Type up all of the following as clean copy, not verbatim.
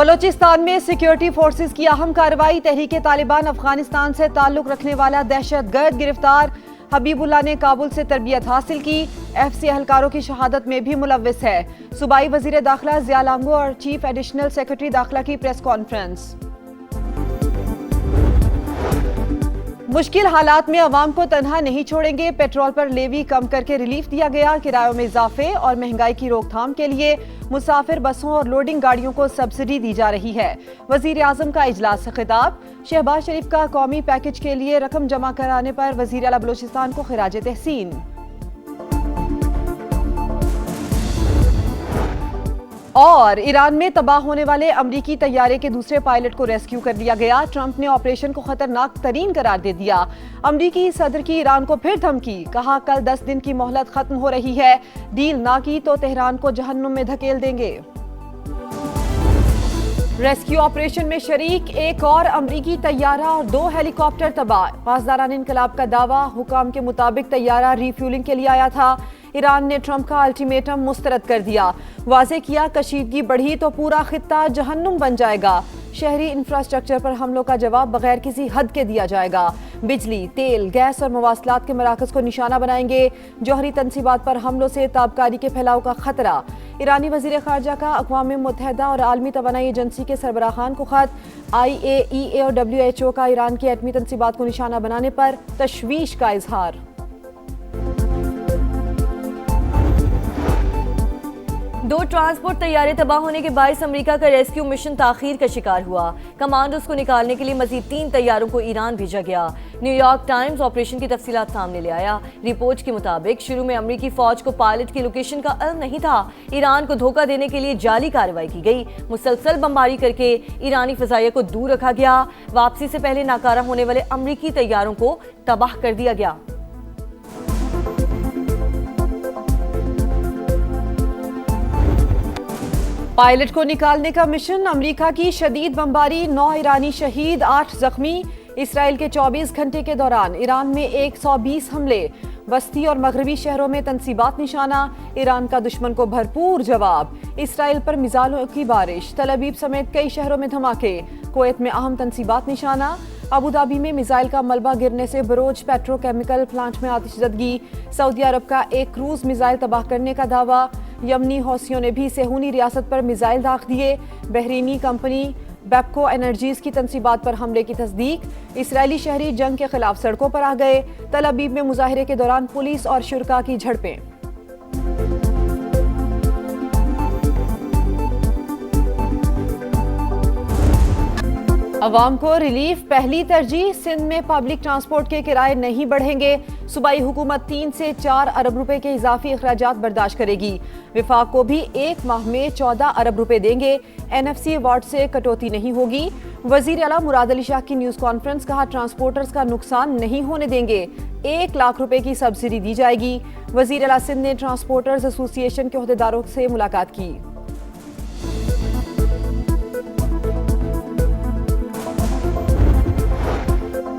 बलोचिस्तान में security forces की अहम कार्रवाई। तहरीके तालिबान अफगानिस्तान से ताल्लुक रखने वाला दहशतगर्द गिरफ्तार। हबीबुल्लाह ने काबुल से तरबियत हासिल की। एफसी एहलकारों की शहादत में भी मुलव्विस है। सूबाई वजीर दाखिला जिया लांगो और चीफ एडिशनल सेक्रेटरी दाखिला की प्रेस कॉन्फ्रेंस। मुश्किल हालात में अवाम को तनहा नहीं छोड़ेंगे। पेट्रोल पर लेवी कम करके रिलीफ दिया गया। किरायों में इजाफे और महंगाई की रोकथाम के लिए मुसाफिर बसों और लोडिंग गाड़ियों को सब्सिडी दी जा रही है। वजीर आजम का इजलास से खिताब। शहबाज शरीफ का कौमी पैकेज के लिए रकम जमा कराने पर वजीर आला बलोचिस्तान को खिराज तहसीन। और ईरान में तबाह होने वाले अमरीकी तैयारे के दूसरे पायलट को रेस्क्यू कर लिया गया। ट्रंप ने ऑपरेशन को खतरनाक तरीन करार दे दिया। अमरीकी सदर की ईरान को फिर धमकी। कहा कल 10 दिन की मोहलत खत्म हो रही है। डील ना की तो तेहरान को जहन्नुम में धकेल देंगे। रेस्क्यू ऑपरेशन में शरीक एक और अमरीकी तैयारा और 2 हेलीकॉप्टर तबाह। पासदारान इनकलाब का दावा। हुकाम के मुताबिक तैयारा रिफ्यूलिंग के लिए आया था। ईरान ने ट्रंप का अल्टीमेटम मुस्तरद कर दिया। वाज़े किया कशीदगी बढ़ी तो पूरा खित्ता जहन्नुम बन जाएगा। शहरी इंफ्रास्ट्रक्चर पर हमलों का जवाब बगैर किसी हद के दिया जाएगा। बिजली, तेल, गैस और मवासलात के मराकज़ को निशाना बनाएंगे। जौहरी तनसीबात पर हमलों से ताबकारी के फैलाव का खतरा। ईरानी वज़ीर ख़ारजा का अक़वाम मुत्तहिदा और आलमी तवानाई एजेंसी के सरबराहान को खत। IAEA और WHO का ईरान की एटमी तनसीबात को निशाना बनाने पर तशवीश का इजहार। दो ट्रांसपोर्ट तैयारे तबाह होने के बायस अमेरिका का रेस्क्यू मिशन ताखीर का शिकार हुआ। कमांडोज को निकालने के लिए मजीद 3 तैयारों को ईरान भेजा गया। न्यूयॉर्क टाइम्स ऑपरेशन की तफसीलात सामने ले आया। रिपोर्ट के मुताबिक शुरू में अमेरिकी फौज को पायलट की लोकेशन का इल्म नहीं था। ईरान को धोखा देने के लिए जाली कार्रवाई की गई। मुसलसल बमबारी करके ईरानी फजाइया को दूर रखा गया। वापसी से पहले नाकारा होने वाले अमेरिकी तैयारों को तबाह कर दिया गया। पायलट को निकालने का मिशन। अमेरिका की शदीद बमबारी। 9 ईरानी शहीद, 8 जख्मी। इसराइल के 24 घंटे के दौरान ईरान में 120 हमले। वस्ती और मगरबी शहरों में तनसीबात निशाना। ईरान का दुश्मन को भरपूर जवाब। इसराइल पर मिसाइलों की बारिश। तल अवीव समेत कई शहरों में धमाके। कुवैत में अहम तनसीबात निशाना। अबू धाबी में मिसाइल का मलबा गिरने से बरोज पेट्रोकेमिकल प्लांट में आतिशज़दगी। सऊदी अरब का एक क्रूज मिसाइल तबाह करने का दावा। यमनी हौसियों ने भी सेहूनी रियासत पर मिसाइल दाग दिए। बहरीनी कंपनी बैपको एनर्जीज की तनसीबात पर हमले की तस्दीक। इसराइली शहरी जंग के खिलाफ सड़कों पर आ गए। तल अवीव में मुजाहिरे के दौरान पुलिस और शुरका की झड़पें। अवाम को रिलीफ पहली तरजीह। सिंध में पब्लिक ट्रांसपोर्ट के किराए नहीं बढ़ेंगे। सूबाई हुकूमत 3 से 4 अरब रुपए के इजाफी अखराजात बर्दाश्त करेगी। विफाक को भी 1 माह में 14 अरब रुपए देंगे। NFC अवार्ड से कटौती नहीं होगी। वजीर आला मुराद अली शाह की न्यूज कॉन्फ्रेंस। कहा ट्रांसपोर्टर्स का नुकसान नहीं होने देंगे। 1 लाख रुपए की सब्सिडी दी जाएगी। वजीर आला सिंध ने ट्रांसपोर्टर्स एसोसिएशन के अहदेदारों से मुलाकात की।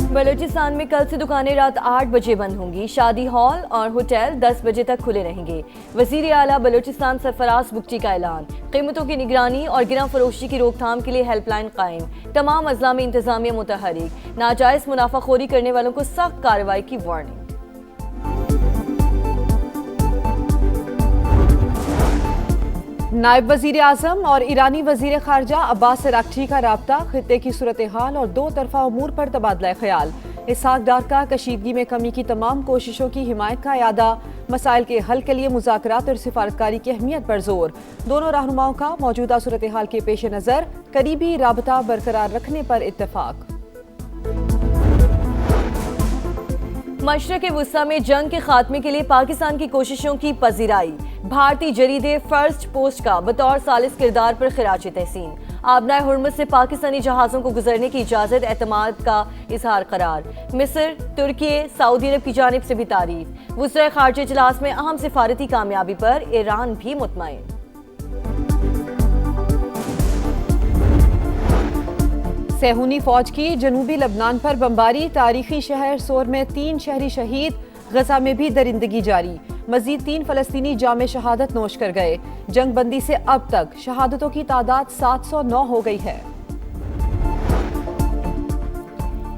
बलूचिस्तान में कल से दुकानें रात 8 बजे बंद होंगी। शादी हॉल और होटल 10 बजे तक खुले रहेंगे। वजीर आला बलूचिस्तान सरफराज बुगटी का ऐलान। कीमतों की निगरानी और गिरा फरोशी की रोकथाम के लिए हेल्पलाइन कायम। तमाम अज़ला में इंतजामिया मुतहरिक। नाजायज मुनाफाखोरी करने वालों को सख्त कार्रवाई की वार्निंग। नायब वजीर आजम और ईरानी वजीर खारजा अब्बास अराक्ची का राब्ता। खित्ते की सूरत हाल और 2 तरफा उमूर पर तबादला ख्याल। इसहाक डार का कशीदगी में कमी की तमाम कोशिशों की हिमायत का यादा। मसाइल के हल के लिए मुज़ाकरात और सिफारतकारी की अहमियत पर जोर। दोनों रहनुमाओं का मौजूदा सूरत हाल के पेश नज़र करीबी राबता बरकरार रखने पर इत्तेफाक। मशरक़ वुस्ता में जंग के खात्मे के लिए पाकिस्तान की कोशिशों की पजीराई। भारतीय जरीदे फर्स्ट पोस्ट का बतौर सालिस किरदार पर खिराज तहसीन। आबनाए हुर्मुज़ से पाकिस्तानी जहाज़ों को गुजरने की इजाज़त एतमाद का इजहार करार। मिस्र, तुर्की, सऊदी अरब की जानिब से भी तारीफ। वज़ीर ख़ारजा इजलास में अहम सिफारती कामयाबी पर ईरान भी मुतमईन। सेहूनी फौज की जनूबी लबनान पर बमबारी। तारीखी शहर सोर में 3 शहरी शहीद। गजा में भी दरिंदगी जारी। मजीद 3 फलस्तीनी जामे शहादत नोश कर गए। जंग बंदी से अब तक शहादतों की तादाद 709 हो गई है।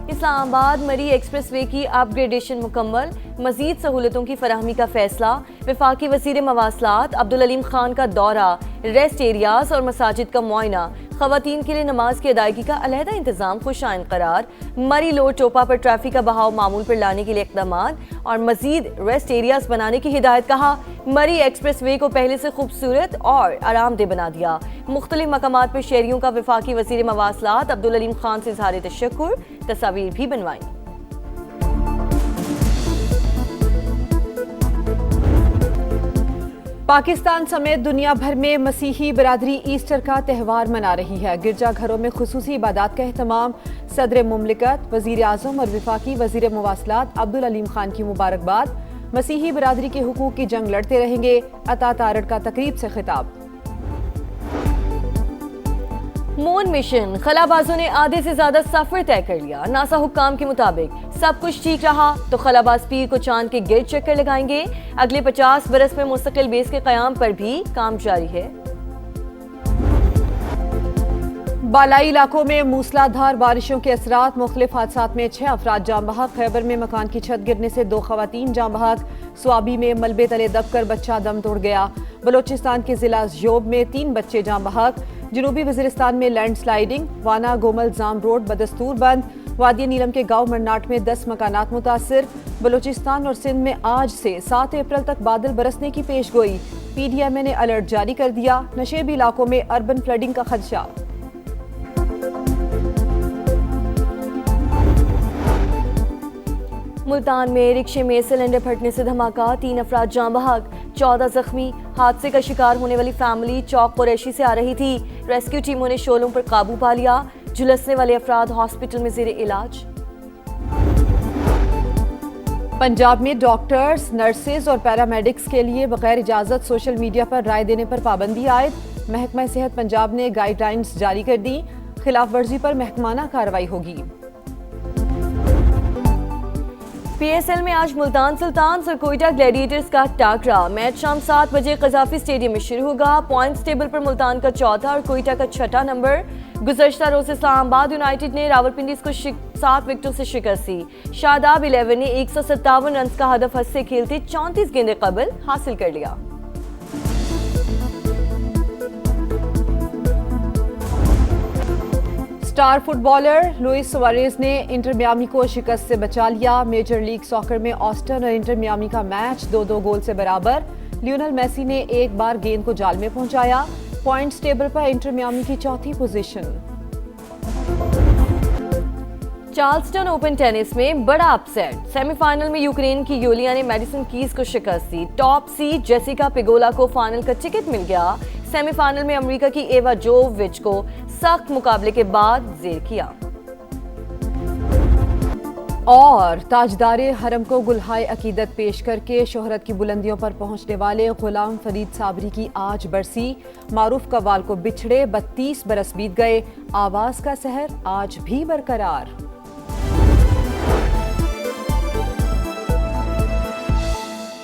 इस्लामाबाद मरी एक्सप्रेसवे की अपग्रेडेशन मुकम्मल, मजीद सहूलतों की फराहमी का फैसला। वफाकी वज़ीर मवासलात अब्दुल अलीम खान का दौरा, रेस्ट एरियाज और मसाजिद का मुआयना, ख़वातीन के लिए नमाज की अदायगी का अलहदा इंतजाम खुशाइन करार। मरी लोड टोपा पर ट्रैफिक का बहाव मामूल पर लाने के लिए इक़दामात और मजीद रेस्ट एरियाज बनाने की हिदायत। कहा, मरी एक्सप्रेस वे को पहले से खूबसूरत और आरामदेह बना दिया। मुख्तलिफ मकामात पर शहरियों का वफाकी वज़ीर मवासलात अब्दुल अलीम खान से इज़हार तशक्कुर, तस्वीर भी बनवाई। पाकिस्तान समेत दुनिया भर में मसीही बरादरी ईस्टर का त्यौहार मना रही है। गिरजाघरों में खुसूसी इबादत का एहतमाम। सदर मुमलिकत, वज़ीर आज़म और वफाकी वज़ीर मवासलात अब्दुल अलीम खान की मुबारकबाद। मसीही बरादरी के हुकूक की जंग लड़ते रहेंगे। अता तारड़ का तकरीब से खिताब। मून मिशन, खलाबाजों ने आधे से ज्यादा सफर तय कर लिया। नासा हुक्काम के मुताबिक सब कुछ ठीक रहा तो खलाबाज पीर को चांद के गिर्द चक्कर लगाएंगे। अगले 50 बरस में मुस्तकिल बेस के कयाम पर भी काम जारी है। बालाई इलाकों में मूसलाधार बारिशों के असरात, मुख्तलिफ हादसात में 6 अफराद जाँ बहक। खैबर में मकान की छत गिरने से 2 खवातीन जाँ बहक। स्वाबी में मलबे तले दबकर बच्चा दम तोड़ गया। बलोचिस्तान के जिला ज़्योब में 3 बच्चे जाँ बहक। जनूबी वज़ीरिस्तान में लैंडस्लाइडिंग, वाना गोमल जाम रोड बदस्तूर बंद। वादी नीलम के गांव मन्नाट में 10 मकानात मुतासिर। बलोचिस्तान और सिंध में आज से 7 अप्रैल तक बादल बरसने की पेशगोई। PDMA ने अलर्ट जारी कर दिया। नशेबी इलाकों में अर्बन फ्लडिंग का खदशा। मुल्तान में रिक्शे में सिलेंडर फटने से धमाका, 3 अफराद जाँ बहक, 14 जख्मी। हादसे का शिकार होने वाली फैमिली चौक कुरैशी से आ रही थी। रेस्क्यू टीमों ने शोलों पर काबू पा लिया। झुलसने वाले अफराद हॉस्पिटल में ज़ेरे इलाज। पंजाब में डॉक्टर्स, नर्सेज और पैरामेडिक्स के लिए बगैर इजाजत सोशल मीडिया पर राय देने पर पाबंदी आयद। महकमा सेहत पंजाब ने गाइडलाइंस जारी कर दी। खिलाफ वर्जी पर महकमाना कार्रवाई होगी। PSL में आज मुल्तान सुल्तान्स और कोयटा ग्लैडिएटर्स का टाकरा। मैच शाम 7 बजे कजाफी स्टेडियम में शुरू होगा। पॉइंट्स टेबल पर मुल्तान का 4था और कोयटा का 6ठा नंबर। गुज़श्ता रोज इस्लामाबाद यूनाइटेड ने रावलपिंडी को 7 विकेटों से शिकस्त दी। शादाब 11 ने 157 रन का हदफ हद से खेलते 34 गेंदें कबल हासिल कर लिया। स्टार फुटबॉलर लुइस सुआरेज ने इंटर मियामी को शिकस्त से बचा लिया। मेजर लीग सॉकर में ऑस्टन और इंटर मियामी का मैच 2-2 गोल से बराबर। लियोनेल मेसी ने एक बार गेंद को जाल में पहुंचाया। पॉइंट्स टेबल पर इंटर मियामी की 4थी पोजीशन। चार्ल्सटन ओपन टेनिस में बड़ा अपसेट। सेमीफाइनल में यूक्रेन की यूलिया ने मेडिसन कीज को शिकस्त दी। टॉप सीड जेसिका पिगोला को फाइनल का टिकट मिल गया। सेमीफाइनल में अमेरिका की एवा जोकोविच को सख्त मुकाबले के बाद जेर किया। और ताजदारे हरम को गुलहाय अकीदत पेश करके शोहरत की बुलंदियों पर पहुंचने वाले गुलाम फरीद साबरी की आज बरसी। मारूफ कव्वाल को बिछड़े 32 बरस बीत गए। आवाज का सहर आज भी बरकरार।